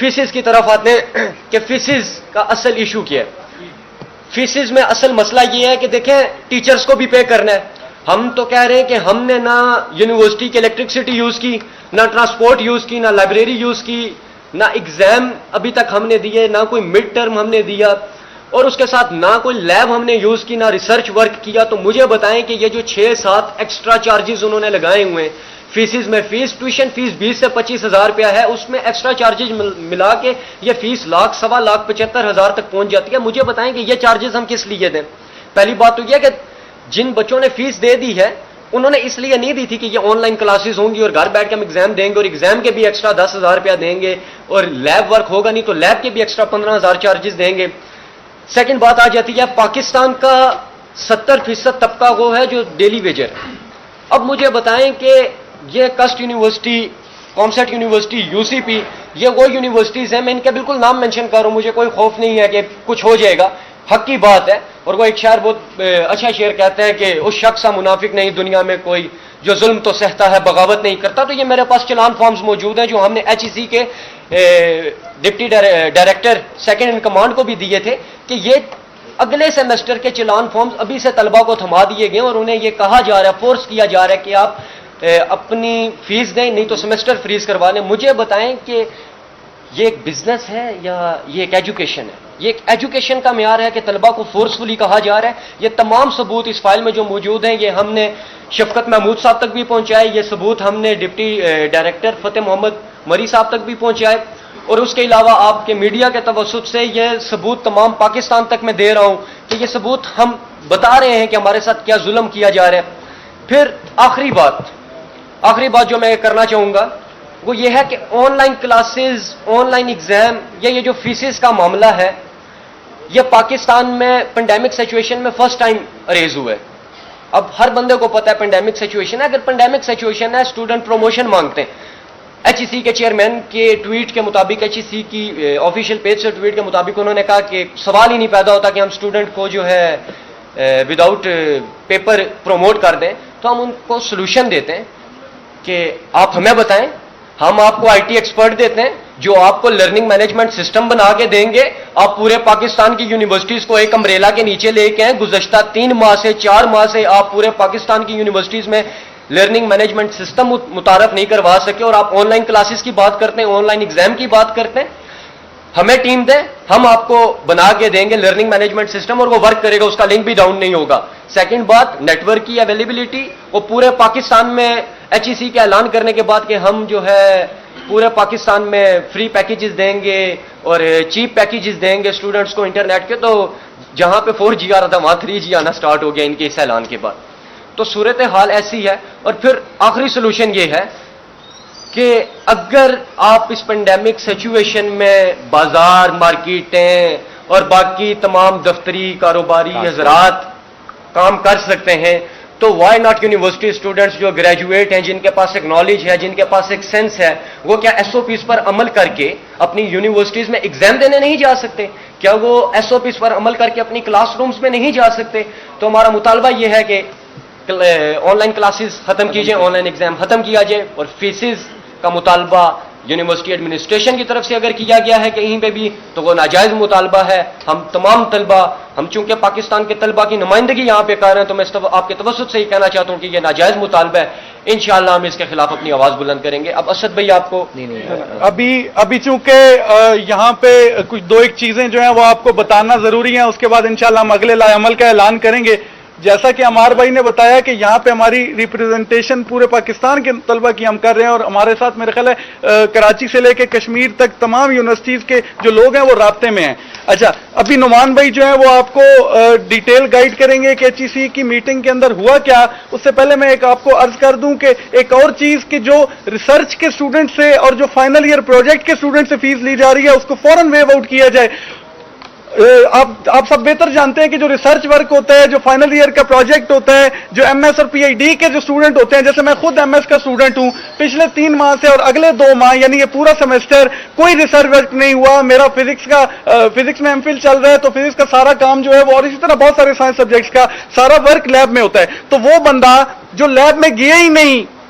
Phases کی طرف آتے ہیں کہ فیسز کا اصل ایشو کیا ہے. فیسز میں اصل مسئلہ یہ ہے کہ دیکھیں ٹیچرز کو بھی پے کرنا ہے. ہم تو کہہ رہے ہیں کہ ہم نے نہ یونیورسٹی کی الیکٹرکسٹی یوز کی, نہ ٹرانسپورٹ یوز کی, نہ لائبریری یوز کی, نہ ایگزام ابھی تک ہم نے دیے, نہ کوئی مڈ ٹرم ہم نے دیا, اور اس کے ساتھ نہ کوئی لیب ہم نے یوز کی, نہ ریسرچ ورک کیا. تو مجھے بتائیں کہ یہ جو 6-7 ایکسٹرا چارجز انہوں نے لگائے ہوئے ہیں فیسز میں, فیس ٹیوشن فیس 20 سے 25,000 روپیہ ہے, اس میں ایکسٹرا چارجز ملا کے یہ فیس 1,75,000 تک پہنچ جاتی ہے. مجھے بتائیں کہ یہ چارجز ہم کس لیے دیں؟ پہلی بات تو یہ کہ جن بچوں نے فیس دے دی ہے انہوں نے اس لیے نہیں دی تھی کہ یہ آن لائن کلاسز ہوں گی اور گھر بیٹھ کے ہم ایگزام دیں گے, اور ایگزام کے بھی ایکسٹرا 10,000 روپیہ دیں گے, اور لیب ورک ہوگا نہیں تو لیب کے بھی ایکسٹرا 15,000 چارجز دیں گے. سیکنڈ بات آ جاتی ہے پاکستان کا 70% طبقہ وہ ہے جو ڈیلی ویجر. اب مجھے بتائیں کہ یہ کسٹ یونیورسٹی, کامسیٹ یونیورسٹی, UCP, یہ وہ یونیورسٹیز ہیں, میں ان کے بالکل نام مینشن کر رہا ہوں, مجھے کوئی خوف نہیں ہے کہ کچھ ہو جائے گا, حق کی بات ہے. اور وہ ایک شاعر بہت اچھا شعر کہتے ہیں کہ اس شخص کا منافق نہیں دنیا میں کوئی جو ظلم تو سہتا ہے بغاوت نہیں کرتا. تو یہ میرے پاس چلان فارمز موجود ہیں جو ہم نے HEC کے deputy director second in command کو بھی دیے تھے کہ یہ اگلے سیمسٹر کے چلان فارمز ابھی سے طلبہ کو تھما دیے گئے, اور انہیں یہ کہا جا رہا ہے, فورس کیا جا رہا ہے کہ آپ اپنی فیس دیں نہیں تو سیمسٹر فریز کروا لیں. مجھے بتائیں کہ یہ ایک بزنس ہے یا یہ ایک ایجوکیشن ہے؟ یہ ایک ایجوکیشن کا معیار ہے کہ طلبہ کو فورسفلی کہا جا رہا ہے. یہ تمام ثبوت اس فائل میں جو موجود ہیں یہ ہم نے شفقت محمود صاحب تک بھی پہنچائے, یہ ثبوت ہم نے ڈپٹی ڈائریکٹر فتح محمد مری صاحب تک بھی پہنچائے, اور اس کے علاوہ آپ کے میڈیا کے توسط سے یہ ثبوت تمام پاکستان تک میں دے رہا ہوں کہ یہ ثبوت ہم بتا رہے ہیں کہ ہمارے ساتھ کیا ظلم کیا جا رہا ہے. پھر آخری بات جو میں کرنا چاہوں گا وہ یہ ہے کہ on line classes, on line exam, یہ جو فیسز کا معاملہ ہے یہ پاکستان میں پینڈیمک سچویشن میں فرسٹ ٹائم ریز ہوا ہے. اب ہر بندے کو پتا ہے پینڈیمک سچویشن ہے, اگر پینڈیمک سچویشن ہے اسٹوڈنٹ پروموشن مانگتے ہیں. HEC کے چیئرمین کے ٹویٹ کے مطابق, HEC کی آفیشیل پیج سے ٹویٹ کے مطابق انہوں نے کہا کہ سوال ہی نہیں پیدا ہوتا کہ ہم اسٹوڈنٹ کو جو ہے وداؤٹ پیپر پروموٹ کر دیں. تو ہم ان کو سلوشن دیتے ہیں کہ آپ ہمیں بتائیں, ہم آپ کو IT ایکسپرٹ دیتے ہیں جو آپ کو لرننگ مینجمنٹ سسٹم بنا کے دیں گے. آپ پورے پاکستان کی یونیورسٹیز کو ایک امبریلا کے نیچے لے کے ہیں. گزشتہ 3 ماہ سے 4 ماہ سے آپ پورے پاکستان کی یونیورسٹیز میں لرننگ مینجمنٹ سسٹم متعارف نہیں کروا سکے, اور آپ آن لائن کلاسز کی بات کرتے ہیں, آن لائن ایگزام کی بات کرتے ہیں. ہمیں ٹیم دیں, ہم آپ کو بنا کے دیں گے لرننگ مینجمنٹ سسٹم, اور وہ ورک کرے گا, اس کا لنک بھی ڈاؤن نہیں ہوگا. سیکنڈ بات, نیٹ ورک کی اویلیبلٹی, وہ پورے پاکستان میں HEC کے اعلان کرنے کے بعد کہ ہم جو ہے پورے پاکستان میں فری پیکیجز دیں گے اور چیپ پیکیجز دیں گے اسٹوڈنٹس کو انٹرنیٹ کے, تو جہاں پہ 4G آ رہا تھا وہاں 3G آنا سٹارٹ ہو گیا ان کے اس اعلان کے بعد. تو صورتحال ایسی ہے. اور پھر آخری سولوشن یہ ہے کہ اگر آپ اس پینڈیمک سچویشن میں بازار, مارکیٹیں اور باقی تمام دفتری کاروباری حضرات کام کر سکتے ہیں تو وائی ناٹ یونیورسٹی اسٹوڈنٹس جو گریجویٹ ہیں, جن کے پاس ایک نالج ہے, جن کے پاس ایک سینس ہے, وہ کیا SOPs پر عمل کر کے اپنی یونیورسٹیز میں ایگزام دینے نہیں جا سکتے؟ کیا وہ SOPs پر عمل کر کے اپنی کلاس رومز میں نہیں جا سکتے؟ تو ہمارا مطالبہ یہ ہے کہ آن لائن کلاسز ختم کیجئے, آن لائن ایگزام ختم کیا جائے, اور فیسز کا مطالبہ یونیورسٹی ایڈمنسٹریشن کی طرف سے اگر کیا گیا ہے کہیں پہ بھی تو وہ ناجائز مطالبہ ہے. ہم تمام طلبہ, ہم چونکہ پاکستان کے طلبہ کی نمائندگی یہاں پہ کر رہے ہیں تو میں آپ کے توسط سے ہی کہنا چاہتا ہوں کہ یہ ناجائز مطالبہ ہے. انشاءاللہ ہم اس کے خلاف اپنی آواز بلند کریں گے. اب اسد بھائی آپ کو ابھی چونکہ یہاں پہ کچھ 2-1 چیزیں جو ہیں وہ آپ کو بتانا ضروری ہیں, اس کے بعد انشاءاللہ ہم اگلے لائے عمل کا اعلان کریں گے. جیسا کہ عمار بھائی نے بتایا کہ یہاں پہ ہماری ریپریزنٹیشن پورے پاکستان کے طلبہ کی ہم کر رہے ہیں, اور ہمارے ساتھ میرے خیال ہے کراچی سے لے کے کشمیر تک تمام یونیورسٹیز کے جو لوگ ہیں وہ رابطے میں ہیں. اچھا, ابھی نعمان بھائی جو ہیں وہ آپ کو ڈیٹیل گائیڈ کریں گے کہ HEC کی میٹنگ کے اندر ہوا کیا. اس سے پہلے میں ایک آپ کو عرض کر دوں کہ ایک اور چیز کہ جو ریسرچ کے اسٹوڈنٹ سے اور جو فائنل ایئر پروجیکٹ کے اسٹوڈنٹ سے فیس لی جا رہی ہے اس کو فوراً ویو آؤٹ کیا جائے. آپ سب بہتر جانتے ہیں کہ جو ریسرچ ورک ہوتا ہے, جو فائنل ایئر کا پروجیکٹ ہوتا ہے, جو MS اور PhD کے جو اسٹوڈنٹ ہوتے ہیں, جیسے میں خود MS کا اسٹوڈنٹ ہوں, پچھلے 3 ماہ سے اور اگلے 2 ماہ یعنی یہ پورا سیمسٹر کوئی ریسرچ ورک نہیں ہوا. میرا فزکس میں MPhil چل رہا ہے تو فزکس کا سارا کام جو ہے وہ, اور اسی طرح بہت سارے سائنس سبجیکٹس کا سارا ورک لیب میں ہوتا ہے. تو وہ بندہ جو لیب میں گیا ہی نہیں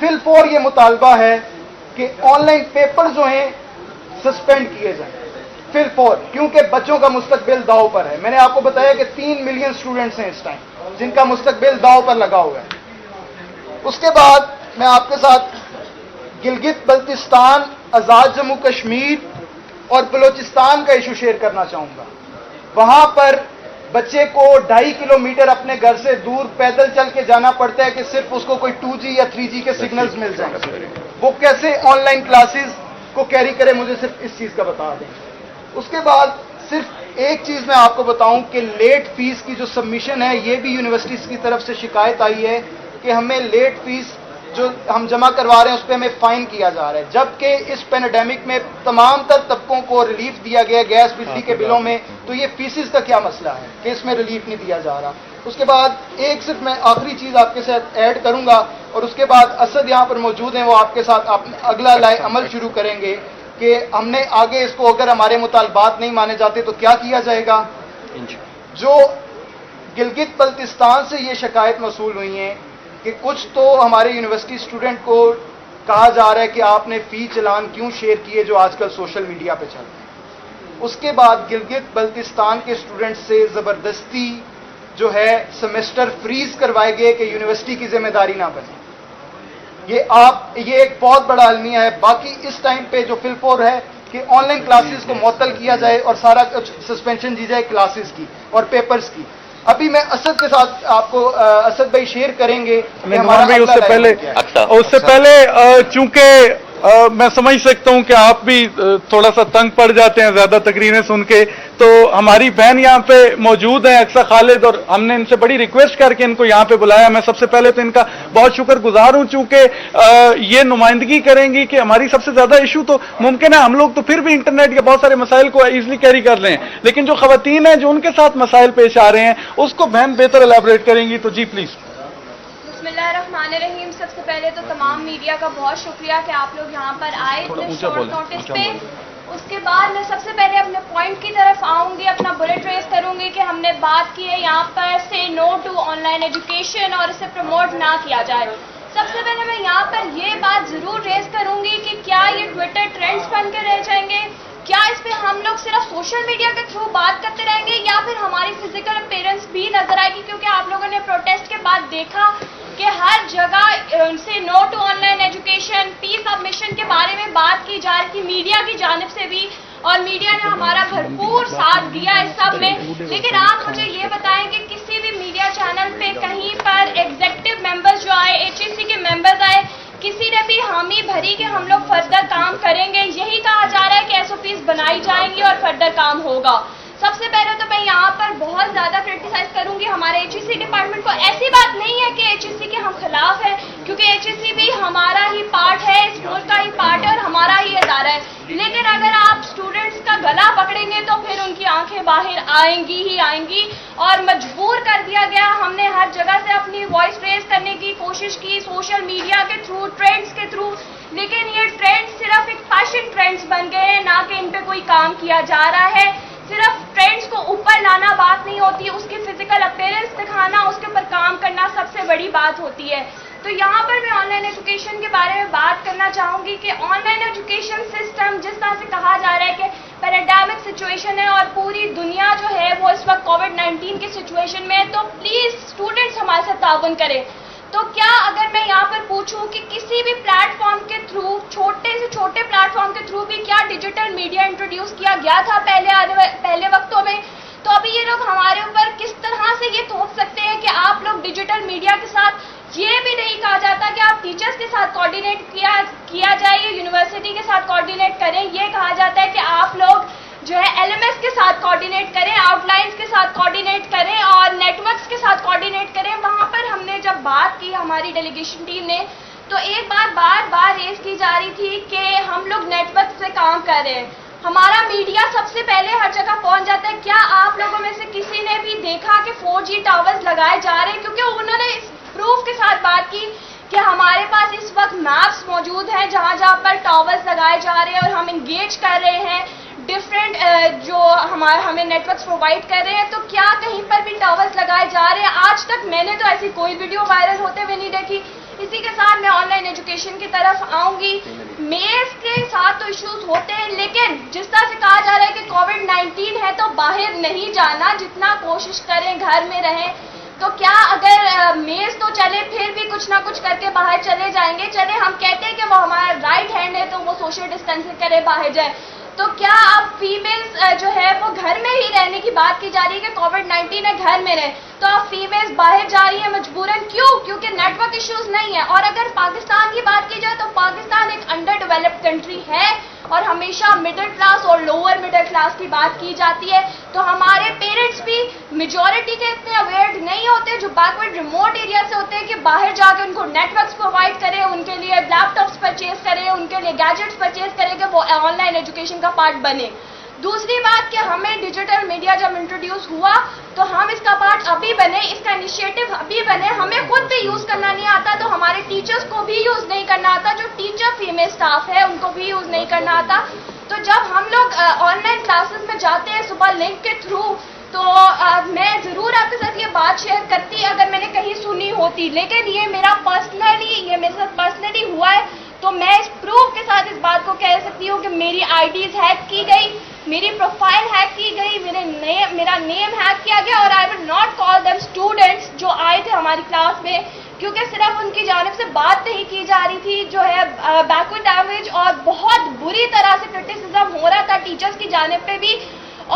فی الفور یہ مطالبہ ہے کہ آن لائن پیپر جو ہیں سسپینڈ کیے جائیں فی الفور، کیونکہ بچوں کا مستقبل داؤ پر ہے. میں نے آپ کو بتایا کہ 3 ملین اسٹوڈنٹس ہیں اس ٹائم جن کا مستقبل داؤ پر لگا ہوا ہے. اس کے بعد میں آپ کے ساتھ گلگت بلتستان، آزاد جموں کشمیر اور بلوچستان کا ایشو شیئر کرنا چاہوں گا. وہاں پر بچے کو 2.5 کلومیٹر اپنے گھر سے دور پیدل چل کے جانا پڑتا ہے کہ صرف اس کو کوئی 2G یا 3G کے سگنلز مل جائیں. وہ کیسے آن لائن کلاسز کو کیری کرے، مجھے صرف اس چیز کا بتا دیں. اس کے بعد صرف ایک چیز میں آپ کو بتاؤں کہ لیٹ فیس کی جو سبمیشن ہے، یہ بھی یونیورسٹیز کی طرف سے شکایت آئی ہے کہ ہمیں لیٹ فیس جو ہم جمع کروا رہے ہیں اس پہ ہمیں فائن کیا جا رہا ہے، جبکہ اس پینڈیمک میں تمام تر طبقوں کو ریلیف دیا گیا گیس بجلی کے بلوں میں. تو یہ فیسز کا کیا مسئلہ ہے کہ اس میں ریلیف نہیں دیا جا رہا. اس کے بعد ایک صرف میں آخری چیز آپ کے ساتھ ایڈ کروں گا، اور اس کے بعد اسد یہاں پر موجود ہیں، وہ آپ کے ساتھ اگلا عمل شروع کریں گے کہ ہم نے آگے اس کو اگر ہمارے مطالبات نہیں مانے جاتے تو کیا کیا جائے گا. جو گلگت بلتستان سے یہ شکایت موصول ہوئی ہیں کہ کچھ تو ہمارے یونیورسٹی اسٹوڈنٹ کو کہا جا رہا ہے کہ آپ نے فی چلان کیوں شیئر کیے جو آج کل سوشل میڈیا پہ چل رہے ہیں. اس کے بعد گلگت بلتستان کے اسٹوڈنٹ سے زبردستی جو ہے سیمسٹر فریز کروائے گئے کہ یونیورسٹی کی ذمہ داری نہ بنے. یہ ایک بہت بڑا المیہ ہے. باقی اس ٹائم پہ جو فل فور ہے کہ آن لائن کلاسز کو معطل کیا جائے اور سارا کچھ سسپینشن دی جائے کلاسز کی اور پیپرز کی. ابھی میں اسد کے ساتھ آپ کو اسد بھائی شیئر کریں گے. اس سے پہلے چونکہ میں سمجھ سکتا ہوں کہ آپ بھی تھوڑا سا تنگ پڑ جاتے ہیں زیادہ تقریریں سن کے، تو ہماری بہن یہاں پہ موجود ہیں اکثر خالد، اور ہم نے ان سے بڑی ریکویسٹ کر کے ان کو یہاں پہ بلایا. میں سب سے پہلے تو ان کا بہت شکر گزار ہوں، چونکہ یہ نمائندگی کریں گی کہ ہماری سب سے زیادہ ایشو تو ممکن ہے ہم لوگ تو پھر بھی انٹرنیٹ کے بہت سارے مسائل کو ایزلی کیری کر رہے ہیں، لیکن جو خواتین ہیں جو ان کے ساتھ مسائل پیش آ رہے ہیں اس کو بہن بہتر الیبوریٹ کریں گی. تو جی پلیز. بسم اللہ الرحمن الرحیم. سب سے پہلے تو تمام میڈیا کا بہت شکریہ کہ آپ لوگ یہاں پر آئے اتنے شارٹ نوٹس پہ. اس کے بعد میں سب سے پہلے اپنے پوائنٹ کی طرف آؤں گی، اپنا بلٹ ریز کروں گی کہ ہم نے بات کی ہے یہاں پر سے no to online education اور اسے پروموٹ نہ کیا جائے. سب سے پہلے میں یہاں پر یہ بات ضرور ریز کروں گی کہ کیا یہ ٹویٹر ٹرینڈز بن کے رہ جائیں گے، کیا اس پہ ہم لوگ صرف سوشل میڈیا کے تھرو بات کرتے رہیں گے، یا پھر ہماری فزیکل اپیرنس بھی نظر آئے گی. کیونکہ آپ لوگوں نے پروٹیسٹ کے بعد دیکھا کہ ہر جگہ سے no to online education, peace of mission کے بارے میں بات کی جا رہی تھی میڈیا کی جانب سے بھی، اور میڈیا نے ہمارا بھرپور ساتھ دیا اس سب میں. لیکن آپ مجھے یہ بتائیں کہ کسی بھی میڈیا چینل پہ کہیں پر ایگزیکٹو ممبرز جو آئے، HEC کے ممبرز آئے، کسی نے بھی حامی بھری کہ ہم لوگ فردر کام کریں گے؟ یہی کہا جا رہا ہے کہ SOPs بنائی جائیں گی اور فردر کام ہوگا. سب سے پہلے تو میں یہاں پر بہت زیادہ کرٹیسائز کروں گی ہمارے HEC ڈپارٹمنٹ کو. ایسی بات نہیں ہے کہ HEC کے ہم خلاف ہیں، کیونکہ HEC بھی ہمارا ہی پارٹ ہے، اس ملک کا ہی پارٹ ہے اور ہمارا ہی ادارہ ہے. لیکن اگر آپ اسٹوڈنٹس کا گلا پکڑیں گے تو پھر ان کی آنکھیں باہر آئیں گی ہی آئیں گی، اور مجبور کر دیا گیا. ہم نے ہر جگہ سے اپنی وائس ریز کرنے کی کوشش کی، سوشل میڈیا کے تھرو، ٹرینڈز کے تھرو، لیکن یہ ٹرینڈز صرف ایک فیشن ٹرینڈز بن گئے ہیں، نہ کہ ان پہ کوئی کام کیا جا رہا ہے. صرف ٹرینڈز کو اوپر لانا بات نہیں ہوتی، اس کی فزیکل اپیرنس دکھانا، اس کے اوپر کام کرنا سب سے بڑی بات ہوتی ہے. تو یہاں پر میں آن لائن ایجوکیشن کے بارے میں بات کرنا چاہوں گی کہ آن لائن ایجوکیشن سسٹم جس طرح سے کہا جا رہا ہے کہ پیراڈائمک سچویشن ہے اور پوری دنیا جو ہے وہ اس وقت کووڈ-19 کی سچویشن میں ہے، تو پلیز اسٹوڈنٹس ہمارے ساتھ تعاون کریں. تو کیا اگر میں یہاں پر پوچھوں کہ کسی بھی پلیٹ فارم کے تھرو، چھوٹے سے چھوٹے پلیٹ فارم کے تھرو بھی کیا ڈیجیٹل میڈیا انٹروڈیوس کیا گیا تھا پہلے وقتوں میں؟ تو ابھی یہ لوگ ہمارے اوپر کس طرح سے یہ تھوپ سکتے ہیں کہ آپ لوگ ڈیجیٹل میڈیا کے ساتھ، یہ بھی نہیں کہا جاتا کہ آپ ٹیچرز کے ساتھ کوآرڈینیٹ کیا جائے، یونیورسٹی کے ساتھ کوآرڈینیٹ کریں. یہ کہا جاتا ہے کہ آپ لوگ جو ہے LMS کے ساتھ کوآرڈینیٹ کریں، آؤٹ لائنس کے ساتھ کوآرڈینیٹ کریں اور نیٹ ورکس کے ساتھ کوآرڈینیٹ کریں. وہاں پر ہم نے جب بات کی ہماری ڈیلیگیشن ٹیم نے، تو ایک بات بار بار ریز کی جا رہی تھی کہ ہم لوگ نیٹ ورک سے کام کر رہے ہیں، ہمارا میڈیا سب سے پہلے ہر جگہ پہنچ جاتا ہے. کیا آپ لوگوں میں سے کسی نے بھی دیکھا کہ 4G ٹاورز لگائے جا رہے ہیں؟ کیونکہ انہوں نے اس پروف کے ساتھ بات کی کہ ہمارے پاس اس وقت میپس موجود ہیں جہاں جہاں پر ٹاورز لگائے جا رہے ہیں اور ہم انگیج کر رہے ہیں ڈفرینٹ جو ہمیں نیٹ ورکس پرووائڈ کر رہے ہیں. تو کیا کہیں پر بھی ٹاورز لگائے جا رہے ہیں؟ آج تک میں نے تو ایسی کوئی ویڈیو وائرل ہوتے ہوئے نہیں دیکھی. اسی کے ساتھ میں آن لائن ایجوکیشن کی طرف آؤں گی. میز کے ساتھ تو ایشوز ہوتے ہیں، لیکن جس طرح سے کہا جا رہا ہے کہ کووڈ-19 ہے تو باہر نہیں جانا، جتنا کوشش کریں گھر میں رہیں. تو کیا اگر میز تو چلے پھر بھی کچھ نہ کچھ کر کے باہر چلے جائیں گے؟ چلے ہم کہتے ہیں کہ وہ ہمارا رائٹ ہینڈ ہے تو وہ سوشل ڈسٹینسنگ کرے باہر جائے، تو کیا اب فیمیلز جو ہے وہ گھر میں ہی رہنے کی بات کی جا رہی ہے کہ کووڈ-19 ہے گھر میں رہیں، تو اب فیمیلز باہر جا رہی ہیں مجبوراً؟ کیوں؟ کیونکہ نیٹ ورک ایشوز نہیں ہیں. اور اگر پاکستان کی بات کی جائے تو پاکستان ایک انڈر ڈیولپڈ کنٹری ہے اور ہمیشہ مڈل کلاس اور لوور مڈل کلاس کی بات کی جاتی ہے. تو ہمارے پیرنٹس بھی میجورٹی کے اتنے اویئر نہیں ہوتے جو بیکورڈ ریموٹ ایریا سے ہوتے ہیں کہ باہر جا کے ان کو نیٹ ورکس پرووائڈ کریں، ان کے لیے لیپ ٹاپس پرچیز کریں، ان کے لیے گیجٹس پرچیز کریں کہ وہ آن لائن ایجوکیشن کا پارٹ بنے. دوسری بات کہ ہمیں ڈیجیٹل میڈیا جب انٹروڈیوس ہوا تو ہم اس کا پارٹ ابھی بنے، اس کا انیشیٹو ابھی بنے. ہمیں خود بھی یوز کرنا نہیں آتا تو ہمارے ٹیچرز کو بھی یوز نہیں کرنا آتا، جو ٹیچر فیمیل سٹاف ہے ان کو بھی یوز نہیں کرنا آتا. تو جب ہم لوگ آن لائن کلاسز میں جاتے ہیں صبح لنک کے تھرو، تو میں ضرور آپ کے ساتھ یہ بات شیئر کرتی اگر میں نے کہیں سنی ہوتی، لیکن یہ میرے ساتھ پرسنلی ہوا ہے. تو میں اس پروف کے ساتھ اس بات کو کہہ سکتی ہوں کہ میری آئی ڈیز ہیک کی گئی، میری پروفائل ہیک کی گئی، میرا نیم ہیک کیا گیا. اور I will not call them students جو آئے تھے ہماری کلاس میں، کیونکہ صرف ان کی جانب سے بات نہیں کی جا رہی تھی، جو ہے بیکورڈ لینگویج اور بہت بری طرح سے کرٹیسزم ہو رہا تھا ٹیچرز کی جانب پہ بھی.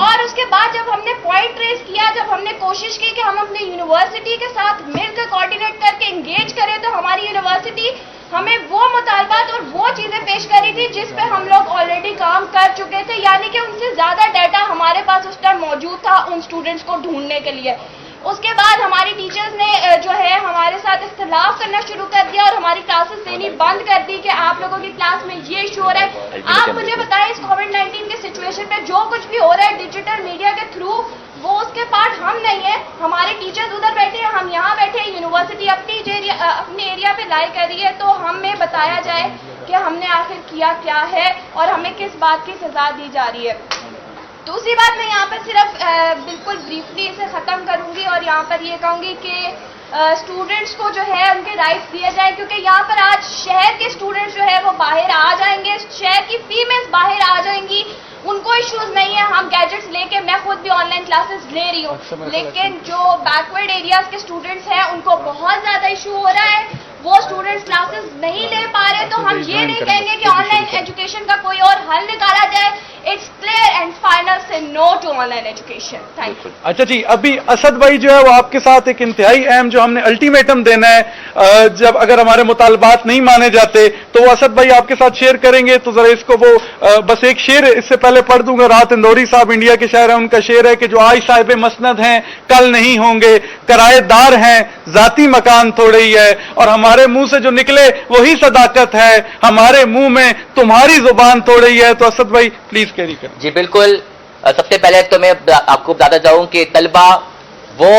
اور اس کے بعد جب ہم نے پوائنٹ ریز کیا، جب ہم نے کوشش کی کہ ہم اپنے یونیورسٹی کے ساتھ مل کر کوآرڈینیٹ کر کے انگیج کریں، تو ہماری یونیورسٹی ہمیں وہ مطالبات اور وہ چیزیں پیش کری تھی جس پہ ہم لوگ آلریڈی کام کر چکے تھے، یعنی کہ ان سے زیادہ ڈیٹا ہمارے پاس اس ٹائم موجود تھا ان اسٹوڈنٹس کو ڈھونڈنے کے لیے. اس کے بعد ہماری ٹیچرز نے جو ہے ہمارے ساتھ اختلاف کرنا شروع کر دیا اور ہماری کلاسز دینی بند کر دی کہ آپ لوگوں کی کلاس میں یہ ایشو ہو رہا ہے. آپ مجھے بتائیں اس کووڈ-19 کے سچویشن پہ جو کچھ بھی ہو رہا ہے ڈیجیٹل میڈیا کے تھرو، وہ اس کے پارٹ ہم نہیں ہیں. ہمارے ٹیچرز ادھر بیٹھے ہیں، ہم یہاں بیٹھے ہیں، یونیورسٹی اپنے ایریا پہ لائی کر رہی ہے، تو ہمیں بتایا جائے کہ ہم نے آخر کیا کیا ہے اور ہمیں کس بات کی سزا دی جا رہی ہے. دوسری بات میں یہاں پر صرف بالکل بریفلی اسے ختم کروں گی اور یہاں پر یہ کہوں گی کہ اسٹوڈنٹس کو جو ہے ان کے رائٹس دیے جائیں، کیونکہ یہاں پر آج شہر کے اسٹوڈنٹس جو ہے وہ باہر آ جائیں گے، شہر کی فیمیلز باہر آ جائیں گی، ان کو ایشوز نہیں ہے. ہم گیجٹس لے کے، میں خود بھی آن لائن کلاسز لے رہی ہوں، لیکن جو بیکورڈ ایریاز کے اسٹوڈنٹس ہیں ان کو بہت زیادہ ایشو ہو رہا ہے، وہ اسٹوڈنٹس کلاسز نہیں لے پا رہے. تو ہم یہ نہیں کہیں گے کہ آن لائن ایجوکیشن کا کوئی اور حل نکالا جائے. اٹس کلیئر اینڈ فائنل سے no to online education. Thank you. اچھا جی، ابھی اسد بھائی جو ہے وہ آپ کے ساتھ ایک انتہائی اہم جو ہم نے الٹیمیٹم دینا ہے، جب اگر ہمارے مطالبات نہیں مانے جاتے تو وہ اسد بھائی آپ کے ساتھ شیئر کریں گے. تو ذرا اس کو وہ بس ایک شعر اس سے پہلے پڑھ دوں گا. رات اندوری صاحب انڈیا کے شاعر ہیں، ان کا شعر ہے کہ جو آج صاحب مسند ہیں کل نہیں ہوں گے، کرائے دار ہیں ذاتی مکان تھوڑے ہی ہے، اور ہمارے منہ سے جو نکلے وہی صداقت ہے، ہمارے منہ میں تمہاری زبان تھوڑے ہی ہے. تو اسد بھائی پلیز کیری کریں. جی بالکل. سب سے پہلے تو میں آپ کو بتاتا جاؤں کہ طلبہ وہ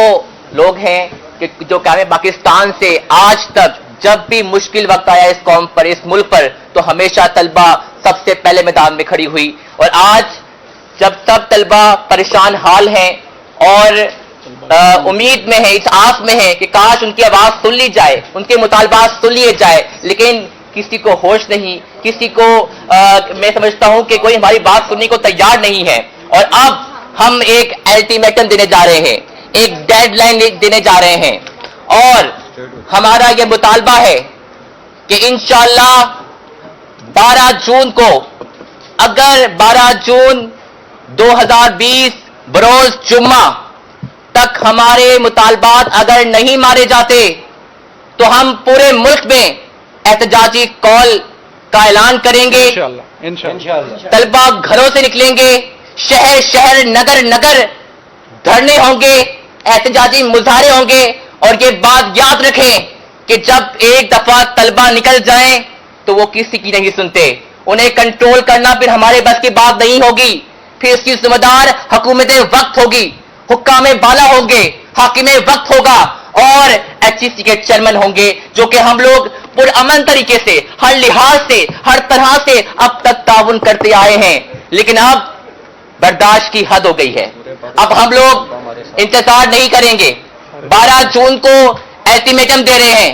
لوگ ہیں کہ جو قیام پاکستان سے آج تک جب بھی مشکل وقت آیا اس قوم پر، اس ملک پر، تو ہمیشہ طلبہ سب سے پہلے میدان میں کھڑی ہوئی. اور آج جب سب طلبہ پریشان حال ہیں اور امید میں ہے، اس آس میں ہے کہ کاش ان کی آواز سن لی جائے، ان کے مطالبات سن لیے جائے، لیکن کسی کو ہوش نہیں، کسی کو میں سمجھتا ہوں کہ کوئی ہماری بات سننے کو تیار نہیں ہے. اور اب ہم ایک الٹیمیٹم دینے جا رہے ہیں، ایک ڈیڈ لائن دینے جا رہے ہیں، اور ہمارا یہ مطالبہ ہے کہ انشاءاللہ 12 جون کو، اگر 12 جون 2020 بروز جمعہ تک ہمارے مطالبات اگر نہیں مارے جاتے تو ہم پورے ملک میں احتجاجی کال کا اعلان کریں گے. انشاءاللہ طلبہ گھروں سے نکلیں گے، شہر شہر نگر نگر دھرنے ہوں گے، احتجاجی مظاہرے ہوں گے. اور یہ بات یاد رکھیں کہ جب ایک دفعہ طلبہ نکل جائیں تو وہ کسی کی نہیں سنتے. انہیں کنٹرول کرنا پھر ہمارے بس کی بات نہیں ہوگی، پھر اس کی ذمہ دار حکومت وقت ہوگی، حکام بالا ہوں گے، حاکم وقت ہوگا، اور HEC کے چیئرمین ہوں گے، جو کہ ہم لوگ پرامن طریقے سے، ہر لحاظ سے، ہر طرح سے اب تک تعاون کرتے آئے ہیں. لیکن اب برداشت کی حد ہو گئی ہے. اب ہم لوگ انتظار نہیں کریں گے. 12 جون کو الٹیمیٹم دے رہے ہیں